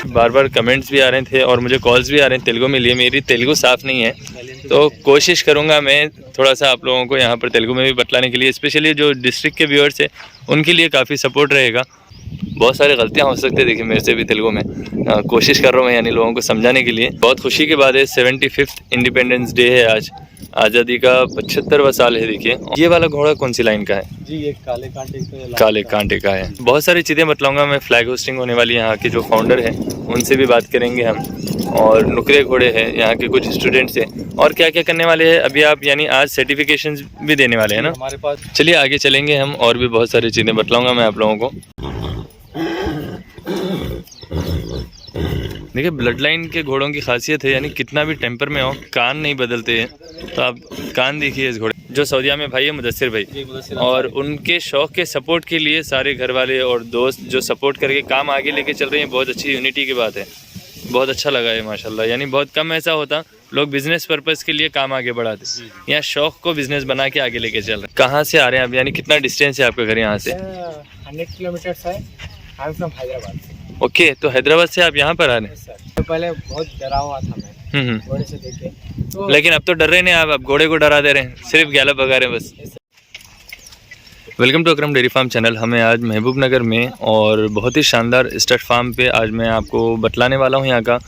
बार बार comments भी आ रहे थे और मुझे कॉल्स भी आ रहे हैं तेलुगु में लिए। मेरी तेलुगु साफ़ नहीं है तो कोशिश करूंगा मैं थोड़ा सा आप लोगों को यहाँ पर तेलुगु में भी बतलाने के लिए, स्पेशली जो डिस्ट्रिक्ट के व्यूअर्स हैं उनके लिए काफ़ी सपोर्ट रहेगा। बहुत सारी गलतियाँ हो सकती है देखिए मेरे से भी तेलुगु में, कोशिश कर रहा हूँ मैं यानी लोगों को समझाने के लिए। बहुत खुशी की बात है 75th इंडिपेंडेंस डे है आज, आज़ादी का 75वां साल है। देखिए ये वाला घोड़ा कौन सी लाइन का है? जी ये काले कांटे का है। बहुत सारी चीज़ें बतलाऊंगा मैं। फ्लैग होस्टिंग होने वाली है, यहाँ के जो फाउंडर हैं उनसे भी बात करेंगे हम, और नुकरे घोड़े हैं यहाँ के कुछ स्टूडेंट्स हैं, और क्या क्या करने वाले हैं अभी आप यानी आज सर्टिफिकेशन भी देने वाले हैं ना हमारे पास। चलिए आगे चलेंगे हम, और भी बहुत सारी चीज़ें बतलाऊंगा मैं आप लोगों को। देखिए ब्लड लाइन के घोड़ों की खासियत है यानी कितना भी टेम्पर में हो कान नहीं बदलते हैं। तो आप कान देखिए इस घोड़े जो सऊदीया में भाई है मुदस्सिर भाई, और उनके शौक़ के सपोर्ट के लिए सारे घर वाले और दोस्त जो सपोर्ट करके काम आगे लेके चल रहे हैं। बहुत अच्छी यूनिटी की बात है, बहुत अच्छा लगा है माशाल्लाह। यानी बहुत कम ऐसा होता लोग बिजनेस पर्पज़ के लिए काम आगे बढ़ाते, यहाँ शौक़ को बिजनेस बना के आगे लेके चल रहे हैं। कहाँ से आ रहे हैं आप, यानी कितना डिस्टेंस है आपका घर यहाँ से? 100 किलोमीटर्स है। आई एम फ्रॉम हैदराबाद से। ओके, तो हैदराबाद से आप यहाँ पर आ रहे हैं? तो पहले बहुत डरा हुआ था मैं घोड़े से देख के, तो लेकिन अब तो डर रहे नहीं आप घोड़े को डरा दे रहे हैं, सिर्फ गैलप भगा रहे हैं बस। Welcome to Akram dairy farm channel. हमें आज महबूब नगर में और बहुत ही शानदार स्टड फार्म पे आज मैं आपको बतलाने वाला हूँ यहाँ का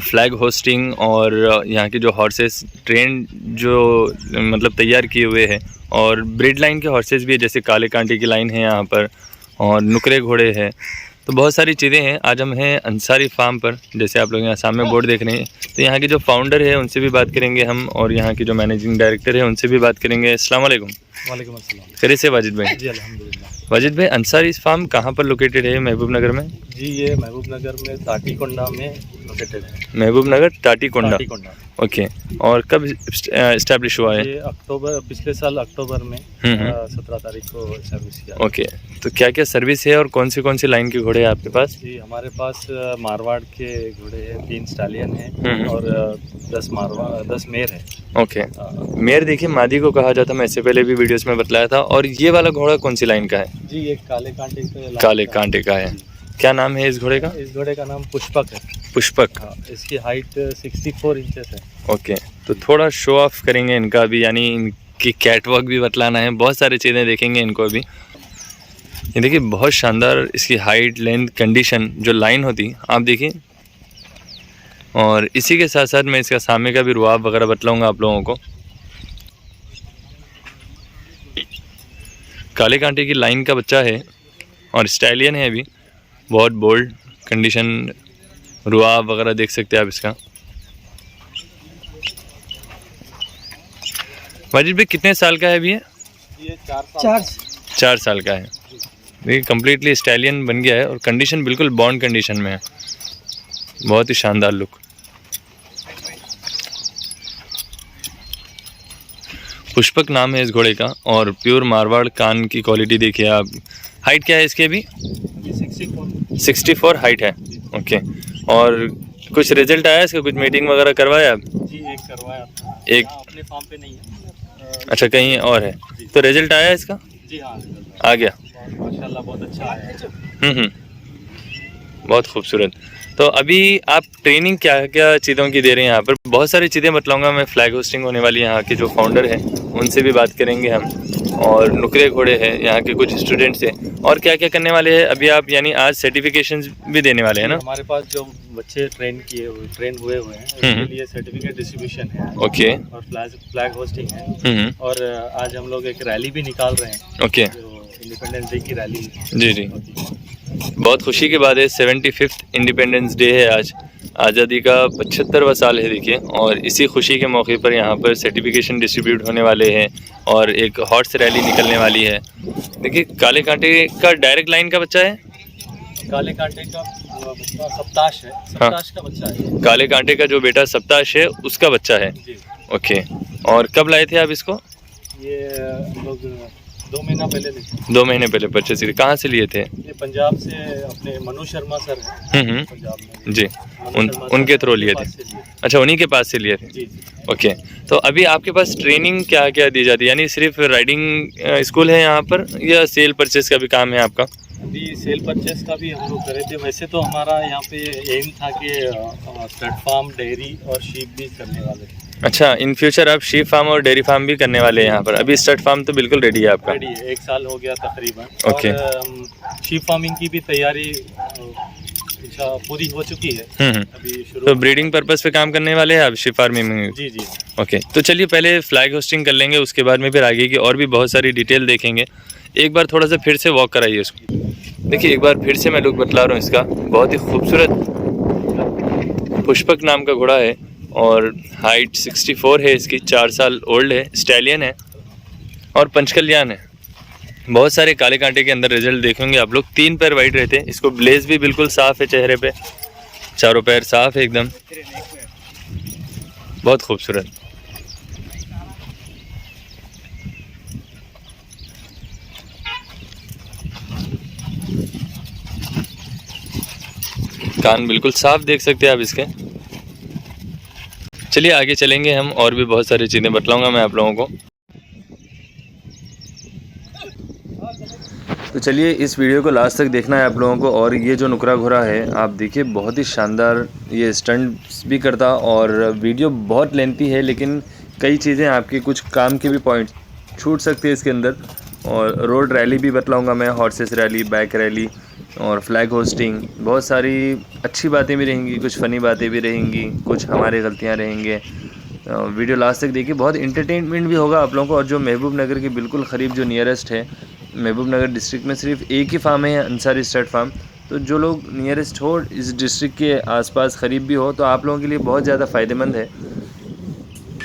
फ्लैग होस्टिंग, और यहाँ की जो हॉर्सेस ट्रेन जो मतलब तैयार किए हुए हैं, और ब्रीड लाइन के हॉर्सेस भी है, जैसे काले कांटे की लाइन है यहाँ पर, और नुकरे घोड़े हैं। तो बहुत सारी चीज़ें हैं। आज हम हैं अंसारी फार्म पर, जैसे आप लोग यहाँ सामने बोर्ड देख रहे हैं। तो यहाँ के जो फाउंडर है उनसे भी बात करेंगे हम, और यहाँ के जो मैनेजिंग डायरेक्टर है उनसे भी बात करेंगे। अस्सलाम वालेकुम। वालेकुम अस्सलाम। खैरियत से वाजिद भाई? जी अल्हम्दुलिल्लाह। वाजिद भाई, अंसारी फार्म कहाँ पर लोकेटेड है महबूब नगर में? जी ये महबूब नगर में टाटीकोंडा में लोकेटेड है। महबूब नगर टाटीकोंडा। ओके, और कब इस्टेब्लिश हुआ है? ये अक्टूबर, पिछले साल अक्टूबर में 17 तारीख को सर्विस किया। ओके, तो क्या क्या सर्विस है और कौन सी लाइन के घोड़े हैं आपके पास? जी हमारे पास मारवाड़ के घोड़े हैं, 3 स्टालियन हैं और 10 मेर है। ओके, मेर देखिए मादी को कहा जाता है, मैं इससे पहले भी वीडियोस में बतलाया था। और ये वाला घोड़ा कौन सी लाइन का है? जी ये काले कांटे का है। क्या नाम है इस घोड़े का? इस घोड़े का नाम पुष्पक है। पुष्पक। हाँ, इसकी हाइट 64 इंचेस है। ओके, तो थोड़ा शो ऑफ करेंगे इनका भी, यानी इनकी कैटवॉक भी बतलाना है, बहुत सारी चीज़ें देखेंगे इनको भी। ये देखिए बहुत शानदार इसकी हाइट, लेंथ, कंडीशन, जो लाइन होती आप देखिए। और इसी के साथ साथ मैं इसका सामने का भी रुआब वगैरह बतलाऊँगा आप लोगों को। काले कांटे की लाइन का बच्चा है और स्टाइलियन है अभी, बहुत बोल्ड कंडीशन, रुआब वगैरह देख सकते हैं आप इसका। वाजिद भाई कितने साल का है अभी? ये 4 साल का है। देखिए कम्प्लीटली स्टाइलियन बन गया है और कंडीशन बिल्कुल बॉन्ड कंडीशन में है, बहुत ही शानदार लुक। पुष्पक नाम है इस घोड़े का, और प्योर मारवाड़ कान की क्वालिटी देखिए आप। हाइट क्या है इसकी अभी? 64 हाइट है। ओके, और कुछ रिजल्ट आया इसका, कुछ मीटिंग वगैरह करवाया आप? जी एक करवाया, एक अपने फार्म पे नहीं है। अच्छा, कहीं और है, तो रिजल्ट आया इसका? जी हाँ आ गया माशाल्लाह, बहुत अच्छा है। बहुत खूबसूरत। तो अभी आप ट्रेनिंग क्या क्या चीज़ों की दे रहे हैं यहाँ पर? बहुत सारी चीज़ें बतलाऊंगा मैं। फ्लैग होस्टिंग होने वाली है, यहाँ के जो फाउंडर हैं उनसे भी बात करेंगे हम, और नुकरे घोड़े हैं यहाँ के कुछ स्टूडेंट्स हैं, और क्या क्या करने वाले हैं अभी आप यानी आज सर्टिफिकेशन भी देने वाले हैं ना? हमारे पास जो बच्चे ट्रेन हुए हैं उसके लिए सर्टिफिकेट डिस्ट्रीब्यूशन है। ओके, और फ्लैग होस्टिंग है। और आज हम लोग एक रैली भी निकाल रहे हैं। ओके, इंडिपेंडेंस डे की रैली। जी, बहुत खुशी की बात है 75th इंडिपेंडेंस डे है आज, आज़ादी का 75वां साल है देखिए। और इसी खुशी के मौके पर यहाँ पर सर्टिफिकेशन डिस्ट्रीब्यूट होने वाले हैं, और एक हॉर्स रैली निकलने वाली है। देखिए काले कांटे का डायरेक्ट लाइन का बच्चा है, काले कांटे का बच्चा सप्ताश है। सप्ताश का बच्चा है। काले कांटे का जो बेटा सप्ताश है उसका बच्चा है। ओके, और कब लाए थे आप इसको? ये हम लोग 2 महीना पहले लिए। 2 महीने पहले परचेस किए। कहाँ से लिए थे? ये पंजाब से अपने मनु शर्मा सर हैं पंजाब में। जी, उनके थ्रू लिए थे। अच्छा, उन्हीं के पास से लिए थे। जी। ओके, तो अभी आपके पास ट्रेनिंग क्या क्या दी जाती है? यानी सिर्फ राइडिंग स्कूल है यहाँ पर या सेल परचेस का भी काम है आपका? अभी सेल परचेस का भी हम लोग करे थे। वैसे तो हमारा यहाँ पे एम था कि स्टड फार्म, डेयरी और शीप भी करने वाले थे। अच्छा, इन फ्यूचर आप शीप फार्म और डेयरी फार्म भी करने वाले हैं यहाँ पर? अभी स्टड फार्म तो बिल्कुल रेडी है आपका? रेडी है, 1 साल हो गया तकरीबन। ओके। और शीप फार्मिंग की भी तैयारी पूरी हो चुकी है। अभी शुरू। तो ब्रीडिंग पर्पस पे काम करने वाले हैं आप शीप फार्मिंग में? जी जी। ओके, तो चलिए पहले फ्लैग होस्टिंग कर लेंगे, उसके बाद में फिर आगे की और भी बहुत सारी डिटेल देखेंगे। एक बार थोड़ा सा फिर से वॉक कराइए उसको। देखिए, एक बार फिर से मैं लुक बतला रहा हूँ इसका। बहुत ही खूबसूरत पुष्पक नाम का घोड़ा है और हाइट 64 है इसकी, 4 साल ओल्ड है, स्टैलियन है और पंचकल्याण है। बहुत सारे काले कांटे के अंदर रिजल्ट देखेंगे आप लोग। 3 पैर वाइट रहते हैं। इसको ब्लेज भी बिल्कुल साफ है चेहरे पे, चारों पैर साफ है एकदम, बहुत खूबसूरत। कान बिल्कुल साफ देख सकते हैं आप इसके। चलिए आगे चलेंगे हम, और भी बहुत सारी चीज़ें बतलाऊंगा मैं आप लोगों को। तो चलिए इस वीडियो को लास्ट तक देखना है आप लोगों को। और ये जो नुकरा घोड़ा है आप देखिए, बहुत ही शानदार ये स्टंट्स भी करता। और वीडियो बहुत लेंथी है, लेकिन कई चीज़ें आपके कुछ काम के भी पॉइंट छूट सकते हैं इसके अंदर। और रोड रैली भी बतलाऊंगा मैं, हॉर्सेस रैली, बाइक रैली और फ्लैग होस्टिंग। बहुत सारी अच्छी बातें भी रहेंगी, कुछ फ़नी बातें भी रहेंगी, कुछ हमारे गलतियाँ रहेंगे। वीडियो लास्ट तक देखिए, बहुत इंटरटेनमेंट भी होगा आप लोगों को। और जो महबूब नगर के बिल्कुल क़रीब जो नियरेस्ट है, महबूब नगर डिस्ट्रिक्ट में सिर्फ एक ही फार्म है, अंसारी स्टड फार्म। तो जो लोग नियरेस्ट हो, इस डिस्ट्रिक्ट के आसपास क़रीब भी हो, तो आप लोगों के लिए बहुत ज़्यादा फ़ायदेमंद है।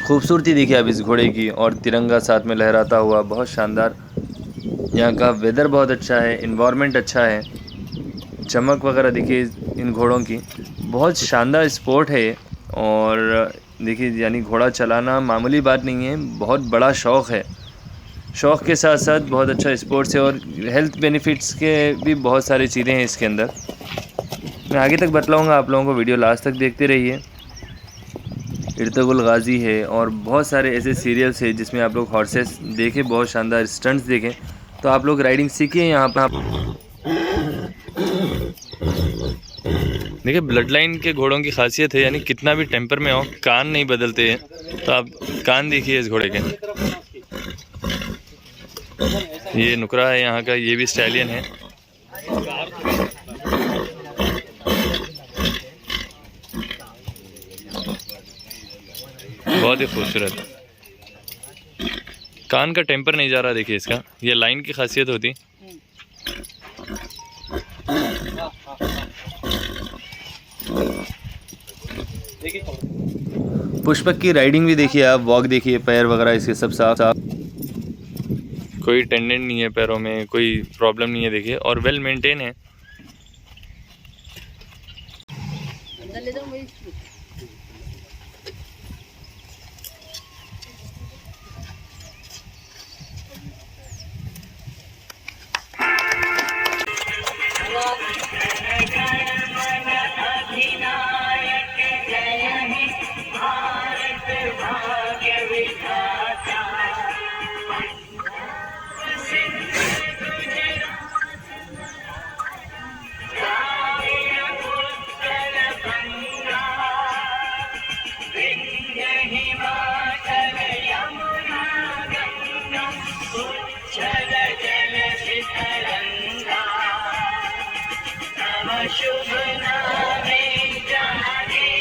खूबसूरती देखिए आप इस घोड़े की, और तिरंगा साथ में लहराता हुआ, बहुत शानदार। यहाँ का वेदर बहुत अच्छा है, इन्वायरमेंट अच्छा है, चमक वगैरह देखिए इन घोड़ों की। बहुत शानदार स्पोर्ट है। और देखिए, यानी घोड़ा चलाना मामूली बात नहीं है, बहुत बड़ा शौक़ है। शौक़ के साथ साथ बहुत अच्छा स्पोर्ट्स है, और हेल्थ बेनिफिट्स के भी बहुत सारी चीज़ें हैं इसके अंदर। मैं आगे तक बतलाऊँगा आप लोगों को, वीडियो लास्ट तक देखते रहिए। इर्तुगरुल गाज़ी है और बहुत सारे ऐसे सीरियल्स हैं जिसमें आप लोग हॉर्सेस देखें, बहुत शानदार स्टंट्स देखें, तो आप लोग राइडिंग सीखिए यहाँ पर। देखिए, ब्लड लाइन के घोड़ों की खासियत है, यानी कितना भी टेम्पर में हो, कान नहीं बदलते हैं। तो आप कान देखिए इस घोड़े के। ये नुकरा है यहाँ का, ये भी स्टैलियन है। बहुत ही खूबसूरत। कान का टेम्पर नहीं जा रहा, देखिए इसका, ये लाइन की खासियत होती। पुष्पक की राइडिंग भी देखिए आप, वॉक देखिए, पैर वगैरह इसके सब साफ साफ, कोई टेंडेंट नहीं है पैरों में, कोई प्रॉब्लम नहीं है देखिए, और वेल मेंटेन है। शुभ नामे जागे,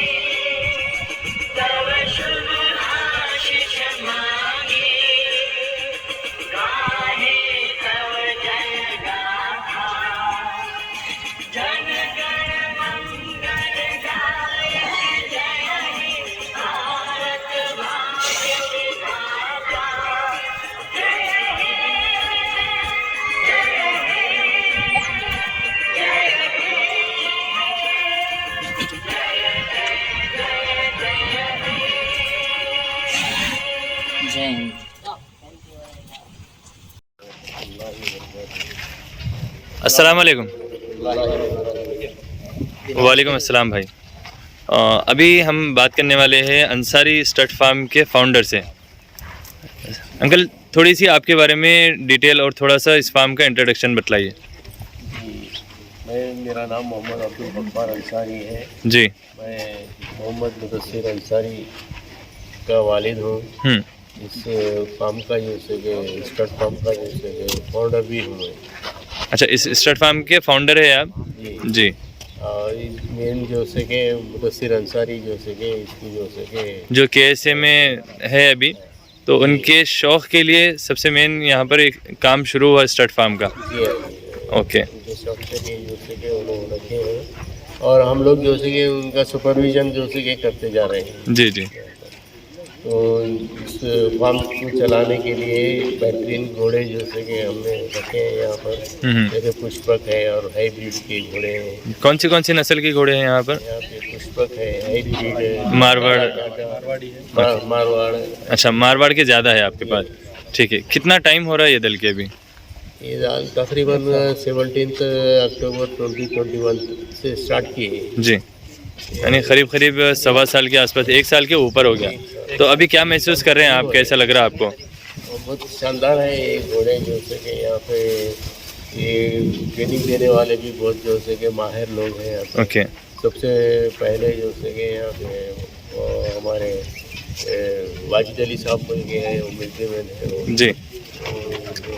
तव शुभ आशीष मांगे, गाहे तव जय गाथा, जन गण मंगल गायक, जय हे भारत भाग्य विधाता, जय हे, जय हे, जय हे। अस्सलाम वालेकुम। वालेकुम अस्सलाम भाई। अभी हम बात करने वाले हैं अंसारी स्टड फार्म के फाउंडर से। अंकल थोड़ी सी आपके बारे में डिटेल और थोड़ा सा इस फार्म का इंट्रोडक्शन बतलाइए। मेरा नाम मोहम्मद अब्दुल गफ्फार अंसारी है। जी। मैं मोहम्मद मुदस्सिर अंसारी का वालिद हूँ। इस फार्म का जैसे कि स्टड फार्म का जैसे कि फाउंडर भी हूँ। अच्छा, इस स्टड फार्म के फाउंडर है आप? जी। और मेन जो से कि मुदस्सिर अंसारी जो से कि इसकी जो से कि जो KSA में है अभी, तो उनके शौक़ के लिए सबसे मेन यहाँ पर एक काम शुरू हुआ स्टड फार्म का। ओके। उनके शौक से कि जो से कि उन्होंने रखे हैं और हम लोग जो से कि उनका सुपरविजन जो से कि करते जा रहे हैं। जी जी। तो इस फार्म को चलाने के लिए बेहतरीन घोड़े जो से कि हमने रखे हैं यहाँ पर, जैसे पुष्पक है और हाइब्रिड के घोड़े हैं। कौन सी नस्ल के घोड़े हैं यहाँ पर? यहाँ पे पुष्पक है, हाइब्रिड है, मारवाड़। मारवाड़। अच्छा, मारवाड़ के ज़्यादा है आपके पास। ठीक है। कितना टाइम हो रहा है ये दल के अभी? ये दाल तकरीबन 17 अक्टूबर 2021 से स्टार्ट किए। जी, यानी करीब 1.25 साल के आसपास, 1 साल के ऊपर हो गया। तो अभी क्या महसूस कर रहे हैं आप, कैसा लग रहा है आपको? बहुत शानदार है ये घोड़े जो से कि यहाँ पे ये ट्रेनिंग देने वाले भी बहुत जो से कि माहिर लोग हैं यहाँ पे। ओके। सबसे पहले जो से कि यहाँ पे वो हमारे वाजिद अली साहब बोल के हैं, वो मिलिट्री मैन है वो। जी।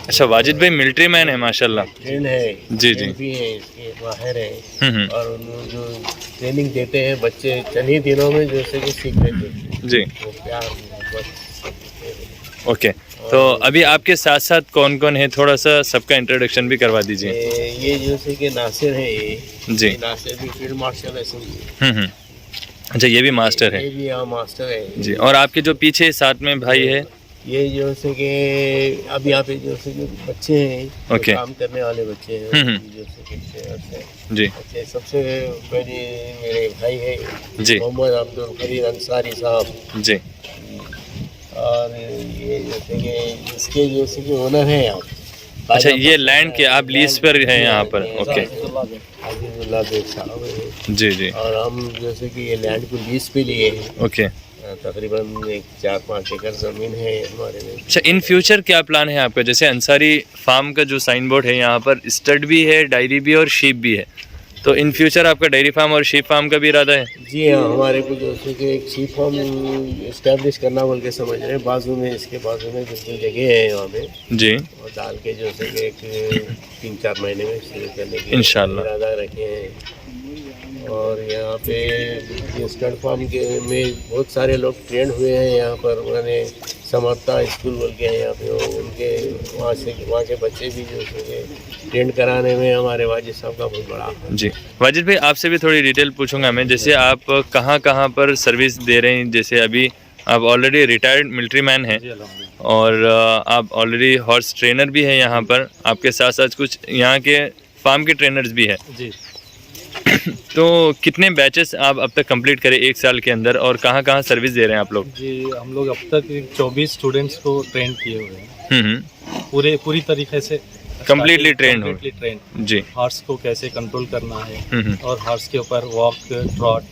अच्छा, वाजिद भाई मिलिट्री मैन है, माशाल्लाह। ट्रेन है। जी जी। भी है, इसके माहिर है। और उन्होंने जो ट्रेनिंग देते हैं बच्चे चंद ही दिनों में जो से कि सीख लेते हैं। जी। वो प्यार मोहब्बत। ओके। तो अभी आपके साथ साथ कौन कौन है, थोड़ा सा सबका इंट्रोडक्शन भी करवा दीजिए। ये जो से कि नासिर है ये। जी। नासिर भी फील्ड मार्शल है। अच्छा, ये भी मास्टर है? ये भी यहाँ मास्टर है जी। और आपके जो पीछे साथ में भाई है, ये जो से कि अब यहाँ पे जो से कि बच्चे हैं, ओके। काम करने वाले बच्चे हैं जो से कि जी अच्छे। सबसे पहले मेरे भाई है जी मोहम्मद अब्दुल करीर अंसारी साहब जी। और ये जैसे कि इसके जो से कि ओनर है यहाँ। अच्छा, ये लैंड के आप लीज पर है यहाँ पर? ओके। अजीजुल्लाह बेग साहब है। जी जी। और हम जैसे कि ये लैंड को लीज पे लिए हैं। ओके। तकरीबन 4-5 एकड़ ज़मीन है हमारे में। अच्छा, इन फ्यूचर क्या प्लान है आपका? जैसे अंसारी फार्म का जो साइन बोर्ड है यहाँ पर, स्टड भी है, डायरी भी और शीप भी है, तो इन फ्यूचर आपका डेयरी फार्म और शीप फार्म का भी इरादा है? जी हाँ, हमारे को जो है कि एक शीप फार्म इस्टेब्लिश करना बोल के समझ रहे हैं। बाजू में, इसके बाजू में बिल्कुल जगह है यहाँ पे जी। और डाल के जो है कि एक 3-4 महीने में शुरू करने के इंशाल्लाह इरादा रखे हैं। और यहाँ पे स्टड फार्म के में बहुत सारे लोग ट्रेंड हुए हैं यहाँ पर। उन्होंने समर्था स्कूल बोल के यहाँ पे उनके वहाँ के बच्चे भी जो है ट्रेंड कराने में हमारे वाजिद साहब का बहुत बड़ा हाथ है। जी। वाजिद भाई, आपसे भी थोड़ी डिटेल पूछूंगा मैं। जैसे आप कहाँ पर सर्विस दे रहे हैं? जैसे अभी आप ऑलरेडी रिटायर्ड मिलिट्री मैन हैं और आप ऑलरेडी हॉर्स ट्रेनर भी हैं यहाँ पर, आपके साथ साथ कुछ यहाँ के फार्म के ट्रेनर्स भी हैं जी। तो कितने बैचेस आप अब तक कंप्लीट करें 1 साल के अंदर, और कहाँ सर्विस दे रहे हैं आप लोग? जी, हम लोग अब तक 24 स्टूडेंट्स को ट्रेन किए हुए हैं। पूरी तरीके से कम्प्लीटली ट्रेंड हो जी। हॉर्स को कैसे कंट्रोल करना है और हॉर्स के ऊपर वॉक, ट्रॉट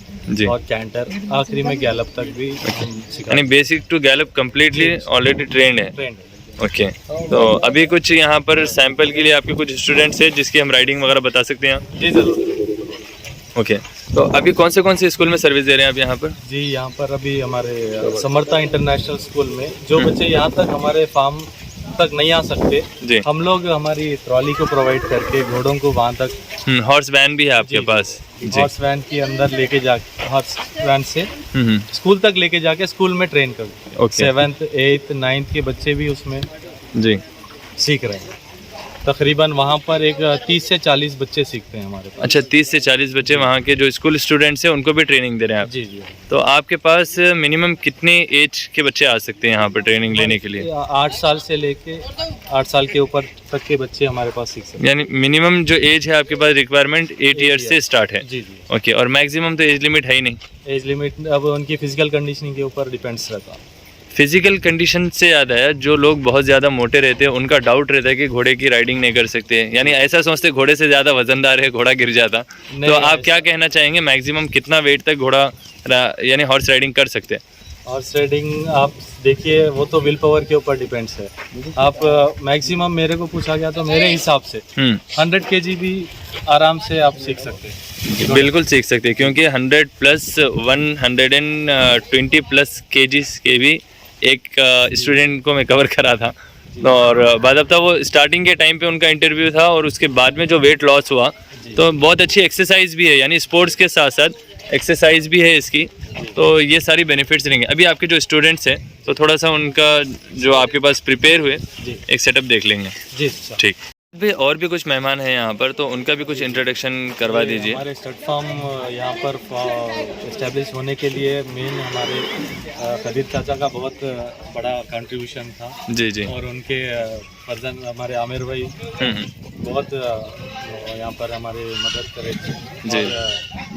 और कैंटर, आखिरी में गैलप तक भी हम सिखाते हैं। Basic to gallop completely already trained है। ओके। तो अभी कुछ यहाँ पर सैंपल के लिए आपके कुछ स्टूडेंट्स हैं जिसकी हम राइडिंग वगैरह बता सकते हैं? जी जरूर। ओके। तो अभी कौन से स्कूल में सर्विस दे रहे हैं आप यहाँ पर? जी, यहाँ पर अभी हमारे समर्था इंटरनेशनल स्कूल में जो बच्चे यहाँ तक हमारे फार्म तक नहीं आ सकते जी, हम लोग हमारी ट्रॉली को प्रोवाइड करके घोड़ों को वहाँ तक हॉर्स वैन भी है आपके पास? हॉर्स वैन के अंदर लेके जाके हॉर्स वैन से स्कूल तक लेके जाके स्कूल में ट्रेन कर 7th 8th 9th के बच्चे भी उसमें जी सीख रहे हैं। तकरीबन वहाँ पर एक 30 से 40 बच्चे सीखते हैं हमारे पास। अच्छा, 30 से 40 बच्चे वहाँ के जो स्कूल स्टूडेंट्स हैं उनको भी ट्रेनिंग दे रहे हैं आप? जी जी। तो आपके पास मिनिमम कितने एज के बच्चे आ सकते हैं यहाँ पर ट्रेनिंग लेने के लिए? 8 साल से लेके 8 साल के ऊपर तक के बच्चे हमारे पास सीख सकते हैं। यानी मिनिमम जो एज है आपके पास रिक्वायरमेंट 8 ईयर्स से स्टार्ट है? जी जी। ओके। और मैक्सिमम तो एज लिमिट है ही नहीं? एज लिमिट अब उनकी फिजिकल कंडीशनिंग के ऊपर डिपेंड्स रहता है। फिजिकल कंडीशन से याद आया, जो लोग बहुत ज़्यादा मोटे रहते हैं उनका डाउट रहता है कि घोड़े की राइडिंग नहीं कर सकते, यानी ऐसा सोचते घोड़े से ज़्यादा वजनदार है, घोड़ा गिर जाता। तो आप क्या कहना चाहेंगे, मैक्सिमम कितना वेट तक घोड़ा यानी हॉर्स राइडिंग कर सकते हैं? हॉर्स राइडिंग आप देखिए, वो तो विल पावर के ऊपर डिपेंड्स है। आप मैक्सिमम मेरे को पूछा गया तो मेरे हिसाब से 100 kg भी आराम से आप सीख सकते हैं। बिल्कुल सीख सकते हैं, क्योंकि 100 प्लस 120 प्लस kgs के भी एक स्टूडेंट को मैं कवर करा था, और बाज़ाब्ता वो स्टार्टिंग के टाइम पे उनका इंटरव्यू था, और उसके बाद में जो वेट लॉस हुआ तो बहुत अच्छी एक्सरसाइज भी है, यानी स्पोर्ट्स के साथ साथ एक्सरसाइज भी है इसकी, तो ये सारी बेनिफिट्स रहेंगे। अभी आपके जो स्टूडेंट्स हैं तो थोड़ा सा उनका जो आपके पास प्रिपेयर हुए एक सेटअप देख लेंगे। जी ठीक। भी और भी कुछ मेहमान हैं यहाँ पर, तो उनका भी कुछ इंट्रोडक्शन करवा दीजिए। हमारे स्टड फार्म यहाँ पर इस्टेब्लिश होने के लिए मेन हमारे कबीर चाचा का बहुत बड़ा कंट्रीब्यूशन था। जी जी। और उनके फर्जन हमारे आमिर भाई बहुत यहाँ पर हमारे मदद करे जी।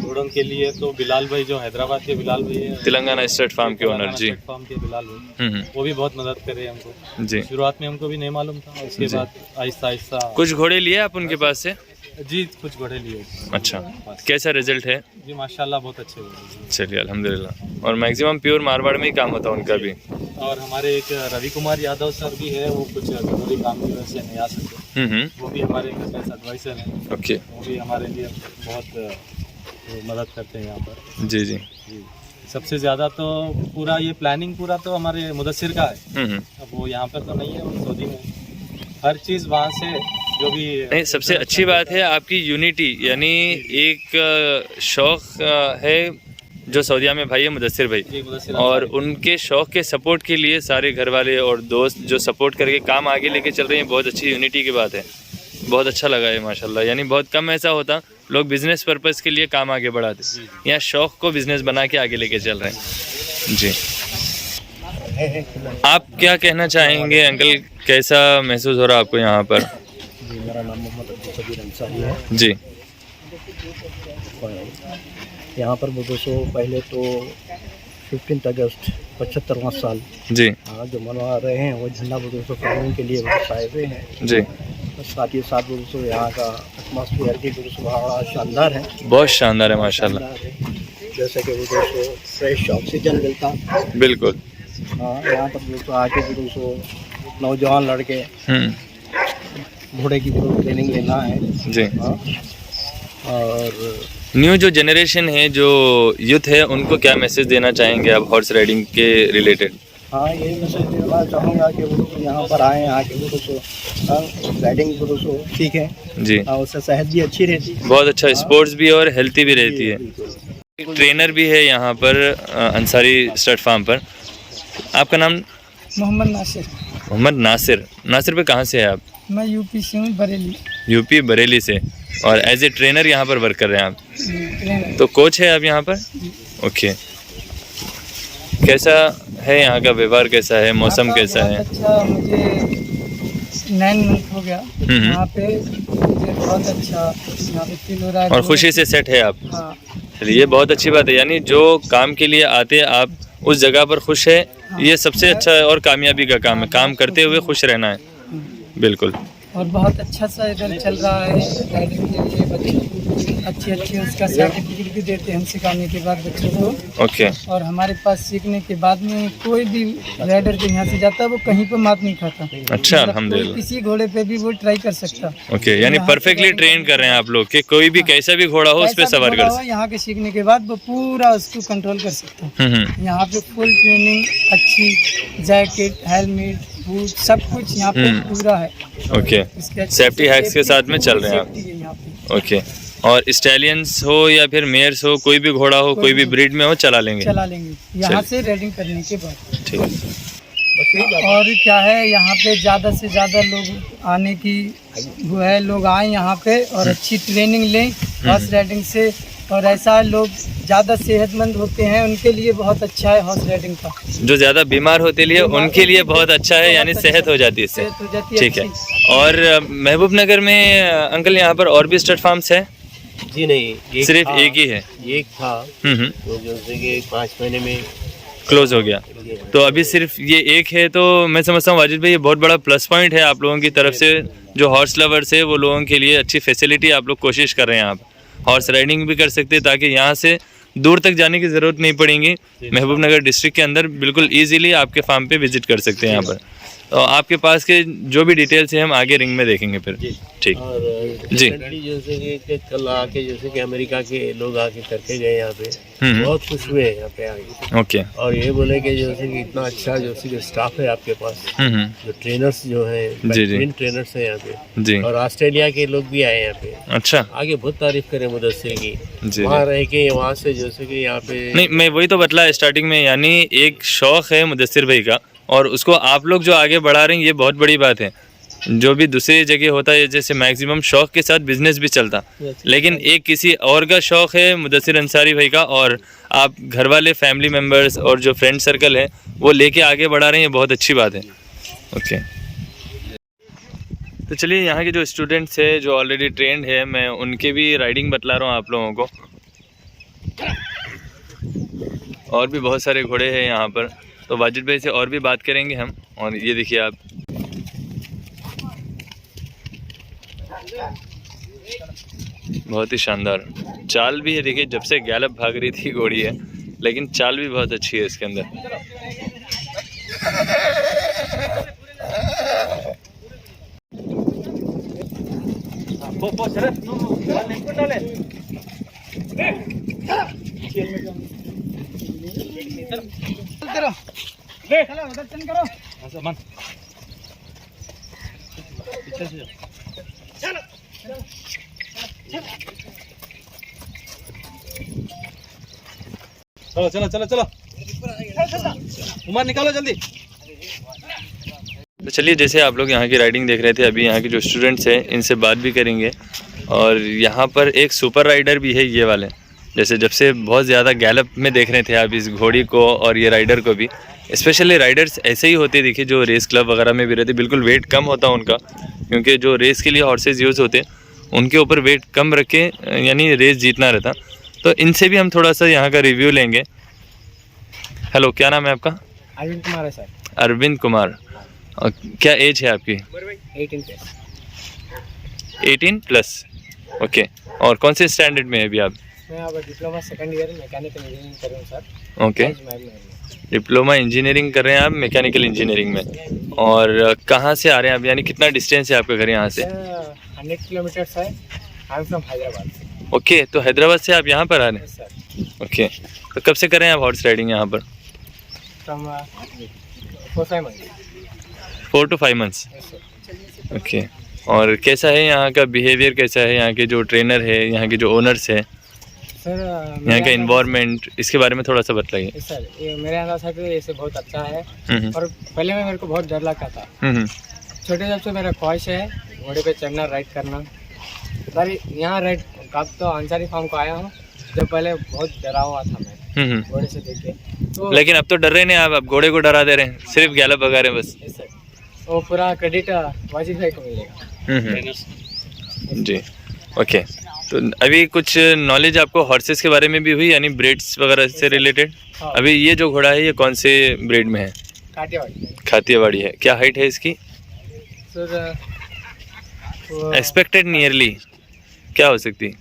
घोड़ों के लिए तो बिलाल भाई, जो हैदराबाद के बिलाल भाई है, तेलंगाना स्टेट फार्म के ओनर जी, फार्म के बिलाल भाई, वो भी बहुत मदद करे हमको जी। शुरुआत में हमको भी नहीं मालूम था, उसके बाद आहिस्ता आहिस्ता। कुछ घोड़े लिए आप उनके पास से? जी कुछ घोड़े लिए। अच्छा, कैसा रिजल्ट है? जी माशाल्लाह बहुत अच्छे घोड़े। चलिए अल्हम्दुलिल्लाह। और मैक्सिमम प्योर मारवाड़ में ही काम होता है उनका भी। और हमारे एक रवि कुमार यादव सर भी है, वो कुछ जरूरी काम की वजह से नहीं आ सकते, वो भी हमारे बिजनेस एडवाइजर हैं। ओके। वो भी हमारे लिए बहुत मदद करते हैं यहाँ पर। जी जी। सबसे ज़्यादा तो पूरा ये प्लानिंग पूरा तो हमारे मुदस्सिर का है। अब वो यहाँ पर तो नहीं है, वो सऊदी में, हर चीज़ वहाँ से जो भी नहीं। सबसे अच्छी बात है आपकी यूनिटी, यानी एक शौक है जो सऊदीया में भाई है मुदस्सिर भाई, और उनके शौक के सपोर्ट के लिए सारे घर वाले और दोस्त जो सपोर्ट करके काम आगे लेके चल रहे हैं, बहुत अच्छी यूनिटी की बात है। बहुत अच्छा लगा है माशाल्लाह, यानी बहुत कम ऐसा होता लोग बिजनेस पर्पस के लिए काम आगे बढ़ाते, यहाँ शौक को बिजनेस बना के आगे लेके चल रहे हैं जी। आप क्या कहना चाहेंगे अंकल, कैसा महसूस हो रहा है आपको यहाँ पर? जी, मेरा नाम मोहम्मद अब्दुल कबीर अंसारी है जी। यहाँ पर वो 200 पहले तो 15 अगस्त 75वां साल जी जो मनवा रहे हैं, वो झंडा वो 200 फहराने के लिए वो आए हुए हैं जी। साथ ही साथ वो 200 यहाँ का एटमॉस्फेयर भी 200 बड़ा शानदार है, बहुत शानदार है माशाल्लाह। जैसे कि वो 200 फ्रेश ऑक्सीजन मिलता। बिल्कुल। हाँ, यहाँ पर 200 आके 200 नौजवान लड़के घोड़े की ट्रेनिंग लेना है जी। हाँ। और न्यू जो जनरेशन है, जो यूथ है, उनको क्या मैसेज देना चाहेंगे आप हॉर्स राइडिंग के रिलेटेड? हाँ, यही मैसेज देना चाहूँगा कि वो यहाँ पर आएँ, आके वो राइडिंग को सीखें जी। उससे सेहत भी अच्छी रहती है, बहुत अच्छा स्पोर्ट्स भी और हेल्थी भी रहती है। ट्रेनर भी है यहाँ पर अंसारी स्टड फार्म पर। आपका नाम? मोहम्मद नासिर। मोहम्मद नासिर। नासिर पे कहाँ से है आप? मैं यूपी से हूँ, बरेली। यूपी बरेली से, और एज ए ट्रेनर यहाँ पर वर्क कर रहे हैं आप? तो कोच है आप यहाँ पर? ओके। कैसा है यहाँ का व्यवहार, कैसा है मौसम, कैसा है? अच्छा, मुझे 9 मंथ हो गया यहाँ पे, मुझे बहुत अच्छा यहाँ पे फील हो रहा है। और खुशी से सेट है आप? हाँ। चलिए, ये बहुत अच्छी बात है, यानी जो काम के लिए आते हैं आप उस जगह पर खुश है, ये सबसे अच्छा और कामयाबी का काम है, काम करते हुए खुश रहना है। बिल्कुल। और बहुत अच्छा सा इधर चल रहा है राइडिंग के लिए, बच्चों अच्छी उसका सर्टिफिकेट भी देते हैं हम सिखाने के बाद बच्चों को। ओके। और हमारे पास सीखने के बाद में कोई भी राइडर जो यहाँ से जाता है वो कहीं पर मात नहीं खाता। अच्छा, अल्हम्दुलिल्लाह। किसी घोड़े पे भी वो ट्राई कर सकता। ओके, यानी परफेक्टली ट्रेन कर रहे हैं आप लोग कि कोई भी कैसा भी घोड़ा हो उस पर सवार कर सकते। यहाँ के सीखने के बाद वो पूरा उसको कंट्रोल कर सकता है। यहाँ पे फुल ट्रेनिंग, अच्छी जैकेट, हेलमेट, बूट, सब कुछ यहाँ पे पूरा है। ओके, सेफ्टी हैक्स के साथ में चल रहे हैं आप? ओके। और स्टैलियंस हो या फिर मेयर्स हो, कोई भी घोड़ा हो, कोई भी ब्रीड में हो, चला लेंगे यहाँ से राइडिंग करने के बाद। ठीक है। और क्या है, यहाँ पे ज़्यादा से ज़्यादा लोग आने की वो है, लोग आए यहाँ पे और अच्छी ट्रेनिंग लें हॉर्स राइडिंग से, और ऐसा लोग ज़्यादा सेहतमंद होते हैं, उनके लिए बहुत अच्छा है हॉर्स राइडिंग का। जो ज़्यादा बीमार होते लिए उनके लिए बहुत अच्छा है, यानी सेहत हो जाती है इससे। ठीक है। और महबूब नगर में अंकल यहाँ पर और भी स्टड फार्म्स है? जी नहीं, सिर्फ एक ही है? एक था, तो जैसे कि 5 महीने में क्लोज हो गया। तो अभी सिर्फ ये एक है, तो मैं समझता हूँ वाजिद भाई ये बहुत बड़ा प्लस पॉइंट है आप लोगों की तरफ से। जो हॉर्स लवर्स है वो लोगों के लिए अच्छी फैसिलिटी आप लोग कोशिश कर रहे हैं। आप हॉर्स राइडिंग भी कर सकते हैं ताकि यहाँ से दूर तक जाने की ज़रूरत नहीं पड़ेगी। महबूब नगर डिस्ट्रिक्ट के अंदर बिल्कुल ईजीली आपके फार्म पे विजिट कर सकते हैं यहाँ पर। तो आपके पास के जो भी डिटेल्स है हम आगे रिंग में देखेंगे फिर। ठीक और जी। recently जैसे कि कल आके जैसे कि अमेरिका के लोग आके करके गए यहाँ पे, बहुत खुश हुए हैं यहाँ पे आके। ओके। और ये बोले कि जैसे कि इतना अच्छा जैसे कि स्टाफ है आपके पास, जो ट्रेनर्स जो हैं जी। बेहतरीन ट्रेनर्स हैं यहाँ पे, जी। और ऑस्ट्रेलिया के लोग भी आए यहाँ पे। अच्छा आगे बहुत तारीफ करें मुदस्सिर की, जी। वहाँ रह के वहाँ से जैसे कि यहाँ पे नहीं, मैं वही तो बतला स्टार्टिंग में, यानी एक शौक़ है मुदस्सिर भाई का और उसको आप लोग जो आगे बढ़ा रहे हैं ये बहुत बड़ी बात है। जो भी दूसरी जगह होता है जैसे मैक्सिमम शौक़ के साथ बिजनेस भी चलता, लेकिन एक किसी और का शौक़ है मुदस्सिर अंसारी भाई का, और आप घर वाले फैमिली मेम्बर्स और जो फ्रेंड सर्कल है वो लेके आगे बढ़ा रहे हैं, ये बहुत अच्छी बात है। ओके, तो चलिए यहाँ के जो स्टूडेंट्स है जो ऑलरेडी ट्रेंड है, मैं उनके भी राइडिंग बतला रहा हूँ आप लोगों को। और भी बहुत सारे घोड़े हैं यहाँ पर, तो वाजिद भाई से और भी बात करेंगे हम। और ये देखिए आप, बहुत ही शानदार चाल भी है। देखिए जब से गैलप भाग रही थी घोड़ी है, लेकिन चाल भी बहुत अच्छी है इसके अंदर। चलो चलो चलो चलो, उमर निकालो जल्दी। तो चलिए, जैसे आप लोग यहाँ की राइडिंग देख रहे थे, अभी यहाँ के जो स्टूडेंट्स हैं इनसे बात भी करेंगे। और यहाँ पर एक सुपर राइडर भी है ये वाले, जैसे जब से बहुत ज़्यादा गैलप में देख रहे थे आप इस घोड़ी को और ये राइडर को भी। स्पेशली राइडर्स ऐसे ही होते, देखिए जो रेस क्लब वगैरह में भी रहते, बिल्कुल वेट कम होता उनका, क्योंकि जो रेस के लिए हॉर्सेस यूज़ होते उनके ऊपर वेट कम रख के यानी रेस जीतना रहता। तो इनसे भी हम थोड़ा सा यहाँ का रिव्यू लेंगे। हेलो, क्या नाम है आपका? अरविंद कुमार है सर। अरविंद कुमार, और क्या एज है आपकी? 18 प्लस। ओके, और कौन से स्टैंडर्ड में है अभी आप? मैं अब diploma second year mechanical engineering कर रहा हूँ सर। ओके, डिप्लोमा इंजीनियरिंग कर रहे हैं आप मैकेनिकल इंजीनियरिंग में। और कहाँ से आ रहे हैं आप, यानी कितना डिस्टेंस है आपका घर यहाँ से? 100 किलोमीटर्स है। I am from Hyderabad. Okay, तो हैदराबाद से आप यहाँ पर आ रहे हैं? सर ओके, तो कब से कर रहे हैं आप हॉर्स राइडिंग यहाँ पर? From 4-5 months. 4 to 5 months। Okay, और कैसा है यहाँ का बिहेवियर, कैसा है यहाँ के जो ट्रेनर है, यहाँ के जो ओनर्स है, सर यहाँ का इन्वायरमेंट, इसके बारे में थोड़ा सा बताइए। सर ये मेरे अंदाज से तो ऐसे बहुत अच्छा है। हम्म, और पहले में मेरे को बहुत डर लगता था। हम्म, छोटे जब से मेरा ख्वाहिश है घोड़े पे चढ़ना, राइड करना। सर यहाँ राइड कब तो अंसारी फार्म को आया हूँ, जब पहले बहुत डरा हुआ था मैं घोड़े से देख के। तो लेकिन अब तो डर रहे नहीं आप, अब घोड़े को डरा दे रहे हैं, सिर्फ गैलप भगा रहे हैं बस। सर वो पूरा क्रेडिट वाजिद भाई को मिलेगा। जी, ओके। तो अभी कुछ नॉलेज आपको हॉर्सेस के बारे में भी हुई, यानी ब्रीड्स वगैरह से रिलेटेड? हाँ। अभी ये जो घोड़ा है ये कौन से ब्रीड में है? काठियावाड़ी। खातियावाड़ी है। क्या हाइट है इसकी? सर एक्सपेक्टेड नियरली क्या हो सकती?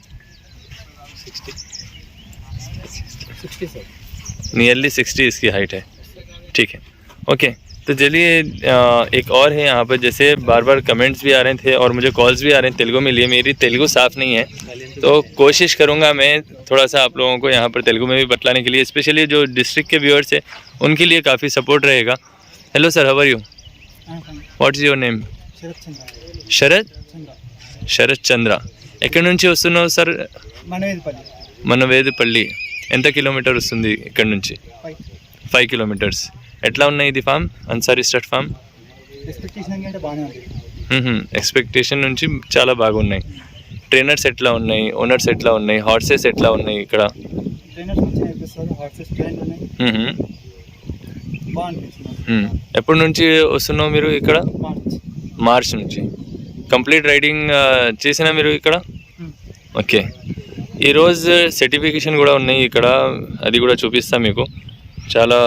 60 सर। नियरली 60 इसकी हाइट है। ठीक है, ओके। तो चलिए, एक और है यहाँ पर, जैसे बार बार कमेंट्स भी आ रहे थे और मुझे कॉल्स भी आ रहे हैं तेलुगु में लिए। मेरी तेलुगु साफ़ नहीं है, तो कोशिश करूँगा मैं थोड़ा सा आप लोगों को यहाँ पर तेलुगु में भी बतलाने के लिए, स्पेशली जो डिस्ट्रिक्ट के व्यूअर्स है उनके लिए काफ़ी सपोर्ट रहेगा। Hello sir, how are you? What is your name? Sharath Sharath Chandra. ఎక్కడి నుంచి వస్తున్నావు సార్? మనవేదిపల్లి. ఎంత కిలోమీటర్ వస్తుంది ఇక్కడ నుంచి? 5 కిలోమీటర్స్. ఎట్లా ఉన్నాయి ఇది farm, Ansari stud farm? Expectation నుంచి చాలా బాగున్నాయి. ట్రైనర్స్ ఎట్లా ఉన్నాయి, ఓనర్స్ ఎట్లా ఉన్నాయి, హార్సెస్ ఎట్లా ఉన్నాయి ఇక్కడ? ఎప్పటి నుంచి వస్తున్నావు మీరు ఇక్కడ? మార్చ్ నుంచి. కంప్లీట్ రైడింగ్ చేసినా మీరు ఇక్కడ? ఓకే. ఈరోజు సర్టిఫికేషన్ కూడా ఉన్నాయి ఇక్కడ, అది కూడా చూపిస్తాను మీకు. చాలా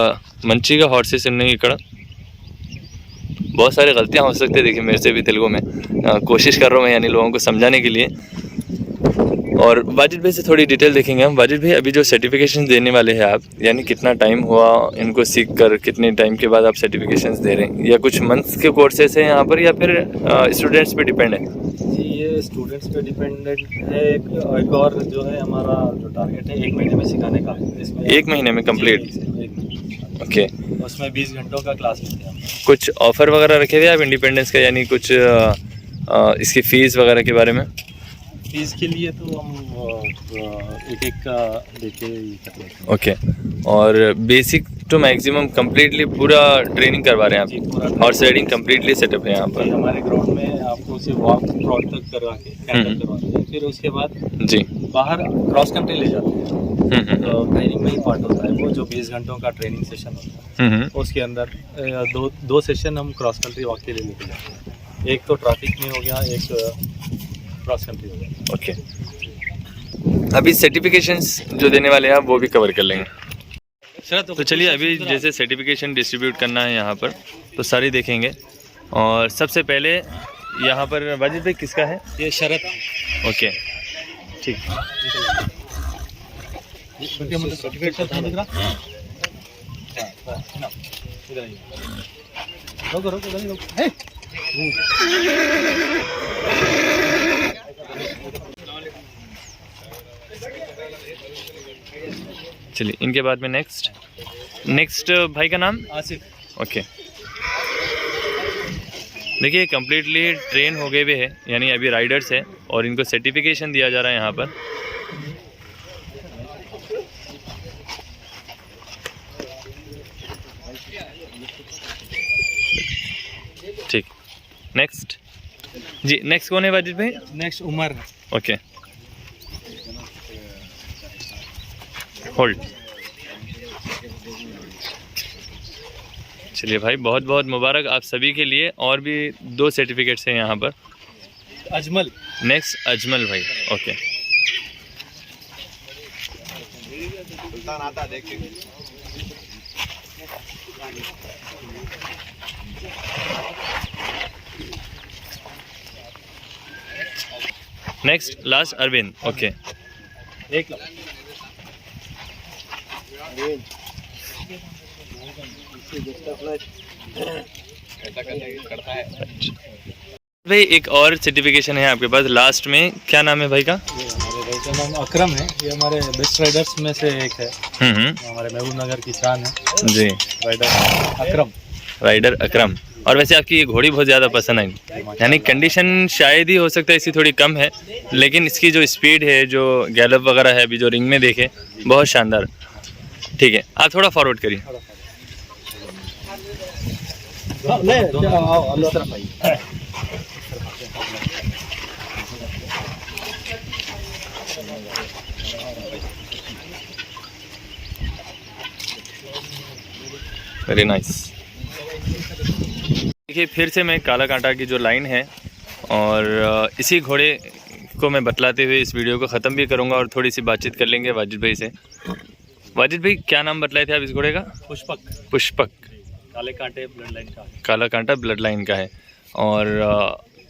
మంచిగా హార్సెస్ ఉన్నాయి ఇక్కడ. बहुत सारी गलतियाँ हो सकती है, देखिए मेरे से भी तेलुगु में कोशिश कर रहा हूँ मैं यानी लोगों को समझाने के लिए. और वाजिद भाई से थोड़ी डिटेल देखेंगे हम. वाजिद भाई, अभी जो सर्टिफिकेशन देने वाले हैं आप, यानी कितना टाइम हुआ इनको सीख कर, कितने टाइम के बाद आप सर्टिफिकेशंस दे रहे हैं, या कुछ मंथ्स के कोर्सेस हैं यहाँ पर, या फिर स्टूडेंट्स पे डिपेंड है? जी, ये स्टूडेंट्स पे डिपेंडेंट है. एक और जो है हमारा जो टारगेट है 1 महीने में सिखाने का. इसमें 1 महीने में कंप्लीट? ओके. उसमें 20 घंटों का क्लास लेते हैं. कुछ ऑफर वगैरह रखे हुए आप इंडिपेंडेंस का, यानी कुछ इसकी फ़ीस वगैरह के बारे में? फीस के लिए तो हम एक का देके ही कर लेते हैं. ओके. और बेसिक टू मैक्सिमम कंप्लीटली पूरा ट्रेनिंग करवा रहे हैं जी, आप? पूरा हॉर्स राइडिंग कंप्लीटली सेटअप है यहाँ पर? हमारे ग्राउंड में आपको सिर्फ वॉक क्रॉल तक करवा के कैंटल करवाते हैं, फिर उसके बाद जी. बाहर क्रॉस कंट्री ले जाते हैं. तो ट्रेनिंग में ही पार्ट होता है वो, जो 20 घंटों का ट्रेनिंग सेशन होता है. उसके अंदर दो सेशन हम क्रॉस कंट्री वॉक के लिए लेके जाते हैं. एक तो ट्रैफिक में हो गया, एक क्रॉस कंट्री हो गया. ओके. अभी सर्टिफिकेशंस जो देने वाले हैं आप वो भी कवर कर लेंगे. तो चलिए, अभी जैसे सर्टिफिकेशन डिस्ट्रीब्यूट करना है यहाँ पर, तो सारी देखेंगे. और सबसे पहले यहाँ पर वाजिद भाई किसका है? ये शरत. ओके, ठीक. चलिए, इनके बाद में नेक्स्ट भाई का नाम? आसिफ. ओके. देखिए, कम्प्लीटली ट्रेन हो गए हुए हैं, यानी अभी राइडर्स है, और इनको सर्टिफिकेशन दिया जा रहा है यहाँ पर. ठीक. नेक्स्ट जी, नेक्स्ट कौन है वाजिद भाई? नेक्स्ट उमर. Okay, hold. चलिए भाई, बहुत बहुत मुबारक आप सभी के लिए. और भी 2 सर्टिफिकेट्स हैं यहाँ पर. अजमल. नेक्स्ट अजमल भाई. Okay. Next last Arvind. Okay. एक भाई, एक और सर्टिफिकेशन है आपके पास लास्ट में, क्या नाम है भाई का? हमारे भाई का नाम अकरम है. ये हमारे बेस्ट राइडर्स में से एक है. हमारे महबूब नगर की शान है जी, राइडर अकरम. राइडर अकरम. और वैसे आपकी ये घोड़ी बहुत ज़्यादा पसंद आई, यानी कंडीशन शायद ही हो सकता है इसकी थोड़ी कम है, लेकिन इसकी जो स्पीड है, जो गैलप वगैरह है, अभी जो रिंग में देखे, बहुत शानदार. ठीक है, आप थोड़ा फॉरवर्ड करिए. Very nice. देखिए, फिर से मैं काला कांटा की जो लाइन है, और इसी घोड़े को मैं बतलाते हुए इस वीडियो को ख़त्म भी करूंगा, और थोड़ी सी बातचीत कर लेंगे वाजिद भाई से. वाजिद भाई, क्या नाम बतलाए थे आप इस घोड़े का? पुष्पक. पुष्पक. काले कांटे ब्लड लाइन का. काला कांटा ब्लड लाइन का है. और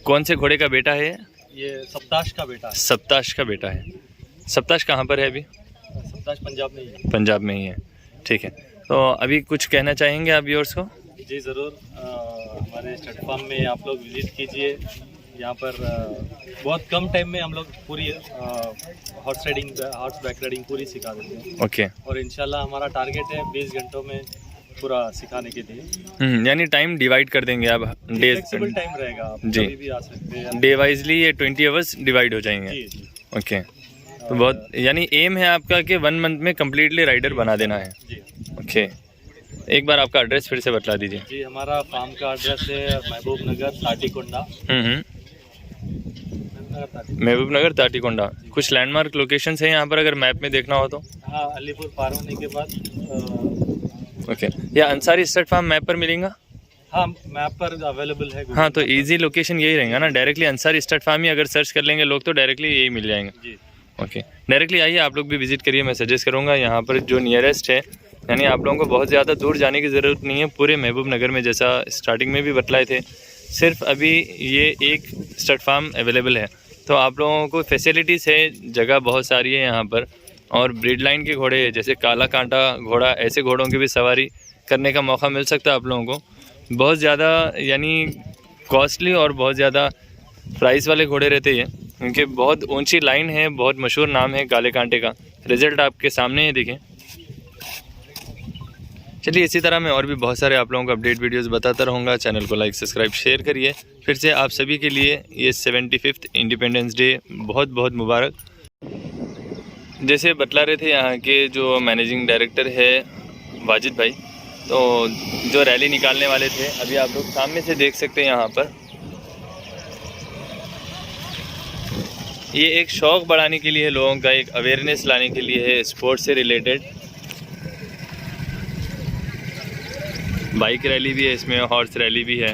कौन से घोड़े का बेटा है? ये सप्ताश का बेटा है. सप्ताश का बेटा है. सप्ताश कहाँ पर है अभी? सप्ताश पंजाब में ही है. पंजाब में ही है. ठीक है, तो अभी कुछ कहना चाहेंगे आप व्यूअर्स को? जी ज़रूर. हमारे स्टड फार्म में आप लोग विजिट कीजिए. यहाँ पर बहुत कम टाइम में हम लोग पूरी horse riding, horse back riding पूरी सिखा देते हैं. ओके. और इंशाल्लाह हमारा टारगेट है 20 घंटों में पूरा सिखाने के लिए. यानी टाइम डिवाइड कर देंगे आप? डे फ्लेक्सिबल टाइम रहेगा, आप जी, कभी भी आ सकते हैं. डे वाइजली ये 20 आवर्स डिवाइड हो जाएंगे? जी जी. ओके. तो बहुत, यानी एम है आपका कि 1 मंथ में कम्प्लीटली राइडर बना देना है? जी. ओके. एक बार आपका एड्रेस फिर से बतला दीजिए. जी, हमारा फार्म का एड्रेस है महबूब नगर ताटीकोंडा. महबूब नगर ताटीकोंडा. कुछ लैंडमार्क लोकेशंस हैं यहाँ पर, अगर मैप में देखना हो तो? हाँ, अलीपुर पार होने के बाद. ओके. या अंसारी स्टड फार्म मैप पर मिलेगा? हाँ, मैप पर अवेलेबल है. हाँ, तो इजी लोकेशन यही रहेगा ना, डायरेक्टली अंसारी स्टड फार्म ही अगर सर्च कर लेंगे लोग तो डायरेक्टली यही मिल जाएंगे. जी. ओके, डायरेक्टली आइए, आप लोग भी विजिट करिए. मैं सजेस्ट करूँगा यहाँ पर जो नियरेस्ट है यानी आप लोगों को बहुत ज़्यादा दूर जाने की ज़रूरत नहीं है। पूरे महबूब नगर में, जैसा स्टार्टिंग में भी बतलाए थे, सिर्फ अभी ये एक स्टड फार्म अवेलेबल है। तो आप लोगों को फैसिलिटीज़ है, जगह बहुत सारी है यहाँ पर। और ब्रीड लाइन के घोड़े जैसे काला कांटा घोड़ा, ऐसे घोड़ों की भी सवारी करने का मौका मिल सकता है आप लोगों को। बहुत ज़्यादा यानी कॉस्टली और बहुत ज़्यादा प्राइस वाले घोड़े रहते हैं, क्योंकि बहुत ऊंची लाइन है, बहुत मशहूर नाम है काले कांटे का। रिज़ल्ट आपके सामने है, देखें। चलिए, इसी तरह मैं और भी बहुत सारे आप लोगों को अपडेट वीडियोस बताता रहूँगा। चैनल को लाइक सब्सक्राइब शेयर करिए। फिर से आप सभी के लिए ये 75th इंडिपेंडेंस डे बहुत बहुत मुबारक। जैसे बतला रहे थे यहाँ के जो मैनेजिंग डायरेक्टर है वाजिद भाई, तो जो रैली निकालने वाले थे, अभी आप लोग सामने से देख सकते हैं यहाँ पर। ये एक शौक़ बढ़ाने के लिए, लोगों का एक अवेयरनेस लाने के लिए है, स्पोर्ट्स से रिलेटेड। बाइक रैली भी है इसमें, हॉर्स रैली भी है।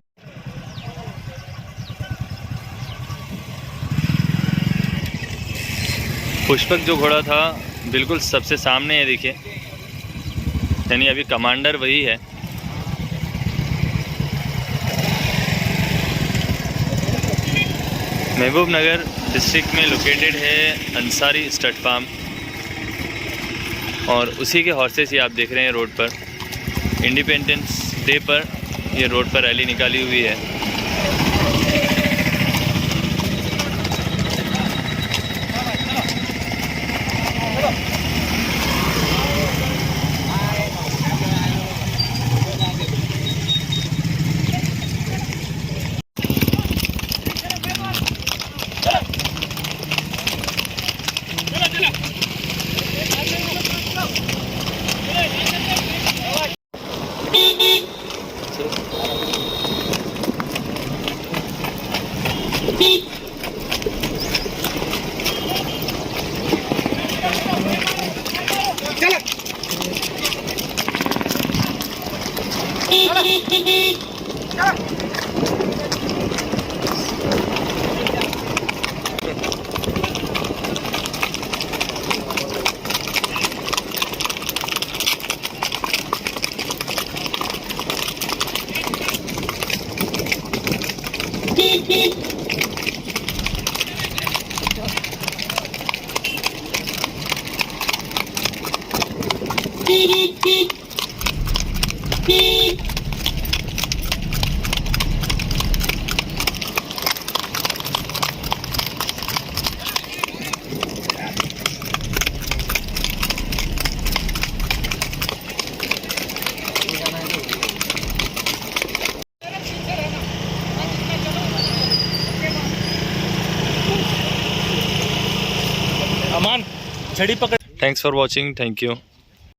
पुष्पक जो घोड़ा था बिल्कुल सबसे सामने है, देखिए। यानी अभी कमांडर वही है। महबूब नगर डिस्ट्रिक्ट में लोकेटेड है अंसारी स्टड फार्म, और उसी के हॉर्सेस ही आप देख रहे हैं रोड पर। इंडिपेंडेंस डे पर ये रोड पर रैली निकाली हुई है। अमान छड़ी पकड़। Thanks for watching, thank you.